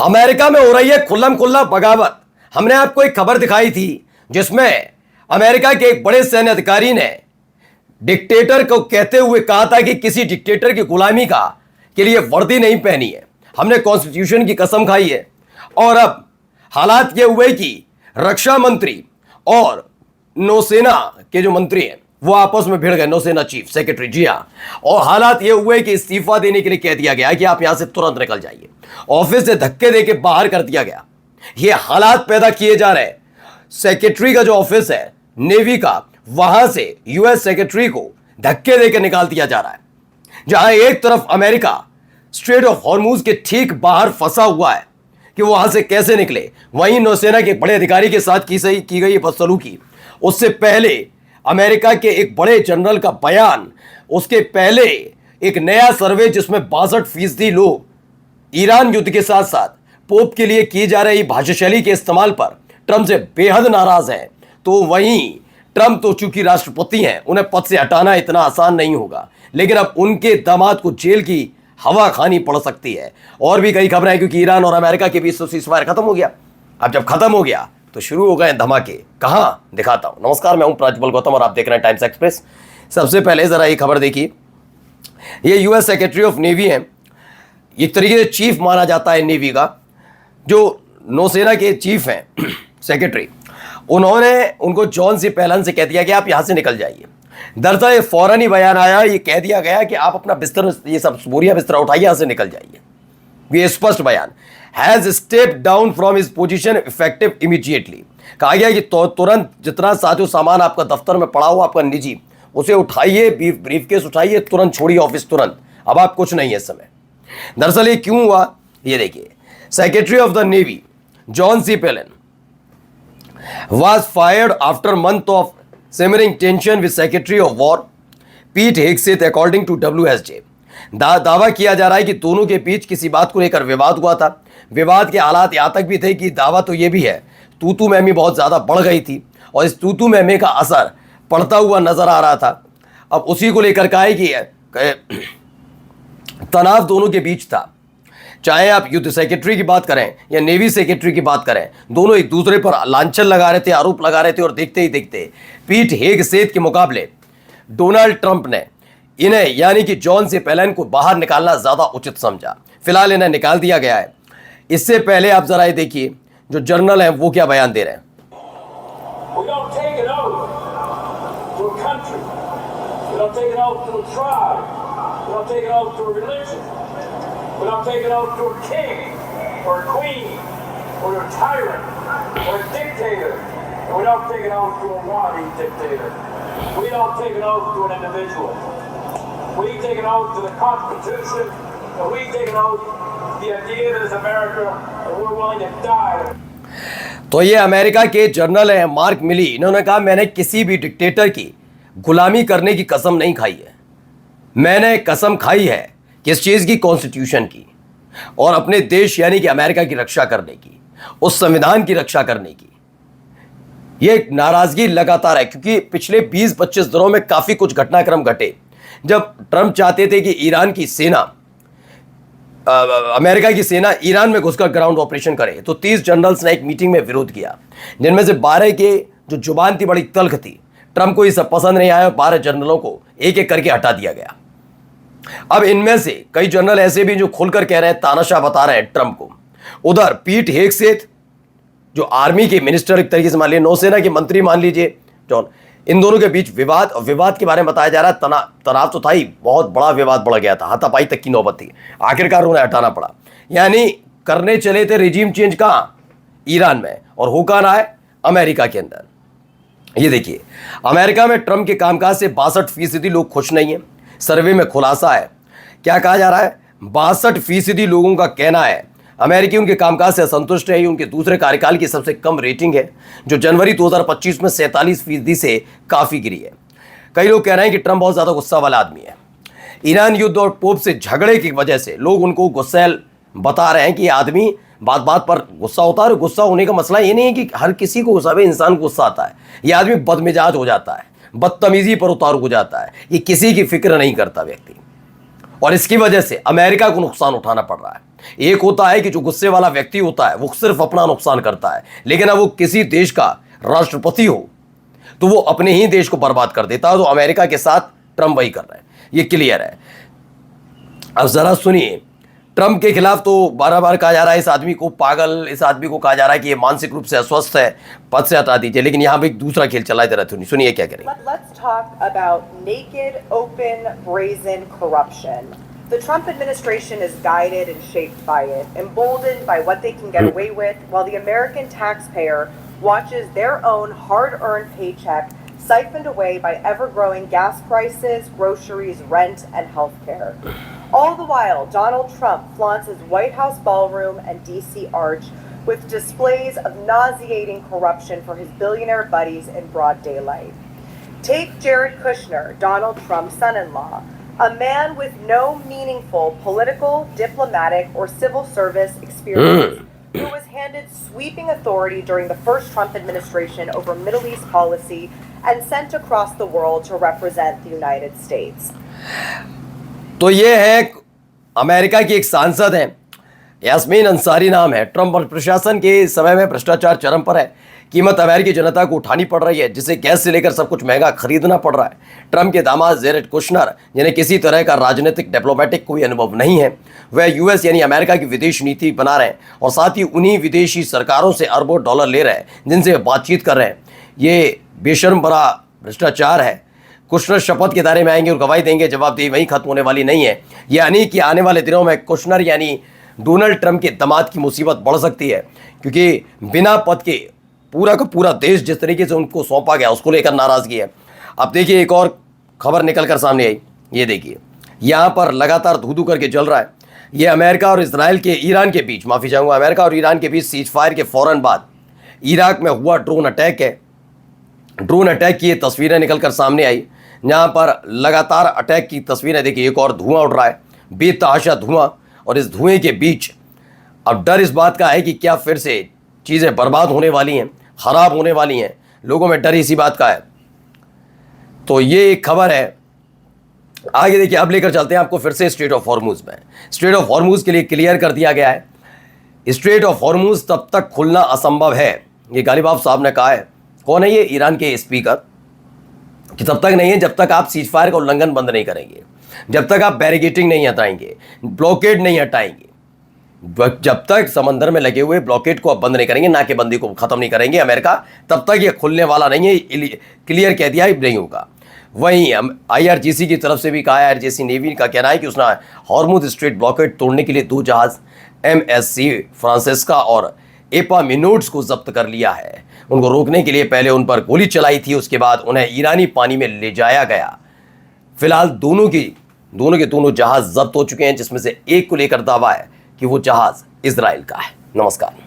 America में हो रही है खुल्लम खुल्ला बगावत। हमने आपको एक खबर दिखाई थी जिसमें अमेरिका के एक बड़े सैन्य अधिकारी ने डिक्टेटर को कहते हुए कहा था कि किसी डिक्टेटर की गुलामी का के लिए वर्दी नहीं पहनी है। हमने कॉन्स्टिट्यूशन की कसम खाई है। और अब हालात ये हुए कि रक्षा मंत्री और नौसेना के जो मंत्री हैं वो आपस में भिड़ गए, नौसेना चीफ सेक्रेटरी, जी हाँ। और हालात ये हुए कि इस्तीफा देने के लिए कह दिया गया कि आप यहां से तुरंत निकल जाइए। ऑफिस से धक्के देके बाहर कर दिया गया। ये हालात पैदा किए जा रहे हैं। सेक्रेटरी का जो ऑफिस है नेवी का, वहां से यूएस सेक्रेटरी को धक्के देकर निकाल दिया जा रहा है। जहां एक तरफ अमेरिका स्ट्रेट ऑफ हॉर्मूज के ठीक बाहर फंसा हुआ है कि वहां से कैसे निकले, वहीं नौसेना के बड़े अधिकारी के साथ की गई बदसलूकी, उससे पहले अमेरिका के एक बड़े जनरल का बयान, उसके पहले एक नया सर्वे जिसमें 62% लोग ईरान युद्ध के साथ साथ पोप के लिए की जा रही भाषाशैली के इस्तेमाल पर ट्रंप से बेहद नाराज हैं। तो वहीं ट्रंप तो चूंकि राष्ट्रपति हैं, उन्हें पद से हटाना इतना आसान नहीं होगा, लेकिन अब उनके दामाद को जेल की हवा खानी पड़ सकती है। और भी कई खबरें हैं क्योंकि ईरान और अमेरिका के बीच तो सीज़फायर खत्म हो गया। अब जब खत्म हो गया तो शुरू हो गए धमाके। कहां दिखाता हूं। नमस्कार, मैं हूं प्राज्वल गौतम और आप देख रहे हैं टाइम्स एक्सप्रेस। सबसे पहले जरा ये खबर देखिए। ये यूएस सेक्रेटरी ऑफ नेवी हैं, एक तरीके से चीफ माना जाता है नेवी का, जो नौसेना के चीफ हैं सेक्रेटरी। उनको जॉन सी पैलन से कह दिया कि आप यहां से निकल जाइए। दरअसल ये फौरन ही बयान आया, ये कह दिया गया कि आप अपना बिस्तर, ये सब बोरिया बिस्तर उठाइए, यहां से निकल जाइए। ये स्पष्ट बयान, has step down from his position effective immediately. कहा गया कि तुरंत जितना साजो सामान आपका दफ्तर में पड़ा हो, आपका निजी, उसे उठाइए, ब्रीफकेस उठाइए, तुरंत छोड़िए ऑफिस, तुरंत। अब आप कुछ नहीं है इस समय। दरअसल ये क्यों हुआ, ये देखिए। Secretary of the navy John C Phelan was fired after month of simmering tension with Secretary of War Pete Hegseth, according to WSJ। दावा किया जा रहा है कि दोनों के बीच किसी बात को लेकर विवाद हुआ था। विवाद के हालात यहाँ तक भी थे कि दावा तो ये भी है, तूतू महमी बहुत ज़्यादा बढ़ गई थी और इस तूतू महमी का असर पड़ता हुआ नजर आ रहा था। अब उसी को लेकर कहा है कि तनाव दोनों के बीच था। चाहे आप युद्ध सेक्रेटरी की बात करें या नेवी सेक्रेटरी की बात करें, दोनों एक दूसरे पर लांछन लगा रहे थे, आरोप लगा रहे थे। और देखते ही देखते पीट हेगसेथ के मुकाबले डोनाल्ड ट्रंप ने इन्हें यानी कि जॉन सी पेलन को बाहर निकालना ज़्यादा उचित समझा। फिलहाल इन्हें निकाल दिया गया है। इससे पहले आप जरा ये देखिए जो जर्नल हैं वो क्या बयान दे रहे हैं। We're not taking oath to a king or a queen or a tyrant or a dictator. And we're not taking oath to a wannabe dictator. We don't take an oath to an individual. We take an oath to the Constitution, and we take an oath to the idea that is America, and we're willing to die. तो ये America के journal हैं mark मिली। इन्होंने कहा मैंने किसी भी dictator की गुलामी करने की कसम नहीं खाई है। मैंने कसम खाई है किस चीज़ की, कॉन्स्टिट्यूशन की, और अपने देश यानी कि अमेरिका की रक्षा करने की, उस संविधान की रक्षा करने की। ये नाराजगी लगातार है क्योंकि पिछले 20-25 दिनों में काफ़ी कुछ घटनाक्रम घटे। जब ट्रंप चाहते थे कि ईरान की सेना, अमेरिका की सेना ईरान में घुसकर ग्राउंड ऑपरेशन करे, तो 30 जनरल्स ने एक मीटिंग में विरोध किया, जिनमें से 12 के जो जुबान थी बड़ी तल्ख थी। ट्रंप को ये सब पसंद नहीं आया और 12 जनरलों को एक एक करके हटा दिया गया। अब इनमें से कई जनरल ऐसे भी जो खुलकर कह रहे हैं, तानाशाह बता रहे हैं ट्रंप को। उधर पीट हेगसेथ जो आर्मी के मिनिस्टर, एक तरीके से मान लीजिए नौसेना के मंत्री मान लीजिए जॉन, इन दोनों के बीच विवाद, और विवाद के बारे में बताया जा रहा है तनाव तो था ही, बहुत बड़ा विवाद बढ़ गया था, हाथापाई तक की नौबत थी। आखिरकार उन्हें हटाना पड़ा। यानी करने चले थे रिजीम चेंज कहां, ईरान में, और हो कहां है, अमेरिका के अंदर। ये देखिए अमेरिका में ट्रंप के कामकाज से 62% लोग खुश नहीं है। सर्वे में खुलासा है, क्या कहा जा रहा है, 62% लोगों का कहना है अमेरिकी उनके कामकाज से असंतुष्ट है। ये उनके दूसरे कार्यकाल की सबसे कम रेटिंग है, जो जनवरी 2025 में 47% से काफ़ी गिरी है। कई लोग कह रहे हैं कि ट्रंप बहुत ज़्यादा गुस्सा वाला आदमी है। ईरान युद्ध और पोप से झगड़े की वजह से लोग उनको गुस्सैल बता रहे हैं कि आदमी बात बात पर गुस्सा होता है। और गुस्सा होने का मसला ये नहीं है कि हर किसी को गुस्सा, इंसान को गुस्सा आता है। ये आदमी बदमिजाज हो जाता है, बदतमीजी पर उतारू हो जाता है, ये किसी की फिक्र नहीं करता व्यक्ति। और इसकी वजह से अमेरिका को नुकसान उठाना पड़ रहा है। एक होता है कि जो गुस्से वाला व्यक्ति होता है वो सिर्फ अपना नुकसान करता है, लेकिन अब वो किसी देश का राष्ट्रपति हो तो वो अपने ही देश को बर्बाद कर देता है। तो अमेरिका के साथ ट्रंप वही कर रहे हैं, ये क्लियर है। अब जरा सुनिए, ट्रंप के खिलाफ तो बार बार कहा जा रहा है इस आदमी को पागल, इस आदमी को कहा जा रहा है कि ये मानसिक रूप से अस्वस्थ है, पद से हटा दीजिए। लेकिन यहाँ पे एक दूसरा खेल चला है, सुनिए क्या करेंगे। Let's talk about naked, open, brazen corruption. The Trump administration is guided and shaped by it, emboldened by what they can get away with, while the American taxpayer watches their own hard-earned paycheck siphoned away by ever-growing gas prices, groceries, rent, and healthcare. All the while, Donald Trump flaunts his White House ballroom and D.C. arch with displays of nauseating corruption for his billionaire buddies in broad daylight. Take Jared Kushner, Donald Trump's son-in-law, a man with no meaningful political, diplomatic, or civil service experience, who was handed sweeping authority during the first Trump administration over Middle East policy and sent across the world to represent the United States. तो ये है America की एक सांसद है, यास्मीन अंसारी नाम है। Trump प्रशासन के समय में भ्रष्टाचार चरम पर है। कीमत अमेरिकी जनता को उठानी पड़ रही है, जिसे गैस से लेकर सब कुछ महंगा खरीदना पड़ रहा है। ट्रंप के दामाद जेरेड कुशनर, जिन्हें किसी तरह का राजनीतिक डिप्लोमेटिक कोई अनुभव नहीं है, वह यूएस यानी अमेरिका की विदेश नीति बना रहे हैं और साथ ही उन्हीं विदेशी सरकारों से अरबों डॉलर ले रहे हैं जिनसे बातचीत कर रहे हैं। ये बेशर्म बड़ा भ्रष्टाचार है। कुशनर शपथ के दायरे में आएंगे और गवाही देंगे, जवाबदेही वहीं खत्म होने वाली नहीं है। यानी कि आने वाले दिनों में कुशनर यानी डोनाल्ड ट्रंप के दामाद की मुसीबत बढ़ सकती है, क्योंकि बिना पद के पूरा का पूरा देश जिस तरीके से उनको सौंपा गया उसको लेकर नाराजगी है। अब देखिए एक और खबर निकल कर सामने आई, ये देखिए यहाँ पर लगातार धू धू करके जल रहा है। ये अमेरिका और इजराइल के ईरान के बीच, माफ़ी चाहूँगा, अमेरिका और ईरान के बीच सीज फायर के फ़ौरन बाद इराक में हुआ ड्रोन अटैक है। ड्रोन अटैक की ये तस्वीरें निकल कर सामने आई, जहाँ पर लगातार अटैक की तस्वीरें देखिए। एक और धुआं उड़ रहा है, बेतहाशा धुआं, और इस धुएं के बीच अब डर इस बात का है कि क्या फिर से चीज़ें बर्बाद होने वाली हैं, ख़राब होने वाली हैं। लोगों में डर इसी बात का है। तो ये एक खबर है। आगे देखिए, अब लेकर चलते हैं आपको फिर से स्ट्रेट ऑफ हॉर्मुज में। स्ट्रेट ऑफ हॉर्मुज के लिए क्लियर कर दिया गया है, स्ट्रेट ऑफ हॉर्मुज तब तक खुलना असंभव है, ये गालिबाफ साहब ने कहा है। कौन है ये? ईरान के स्पीकर, कि तब तक नहीं है जब तक आप सीज फायर का उल्लंघन बंद नहीं करेंगे, जब तक आप बैरिकेटिंग नहीं हटाएंगे, ब्लॉकेड नहीं हटाएंगे, जब तक समंदर में लगे हुए ब्लॉकेड को आप बंद नहीं करेंगे, नाकेबंदी को खत्म नहीं करेंगे अमेरिका, तब तक ये खुलने वाला नहीं है। क्लियर कह दिया ही नहीं होगा। वहीं IRGC की तरफ से भी कहा है, IRGC नेवी का कहना है कि उसने हॉर्मुज स्ट्रेट ब्लॉकेड तोड़ने के लिए 2 जहाज MSC फ्रांसिस्का और एपामिनोड्स को जब्त कर लिया है। उनको रोकने के लिए पहले उन पर गोली चलाई थी, उसके बाद उन्हें ईरानी पानी में ले जाया गया। फिलहाल दोनों के दोनों जहाज जब्त हो चुके हैं, जिसमें से एक को लेकर दावा है कि वो जहाज इजराइल का है। नमस्कार।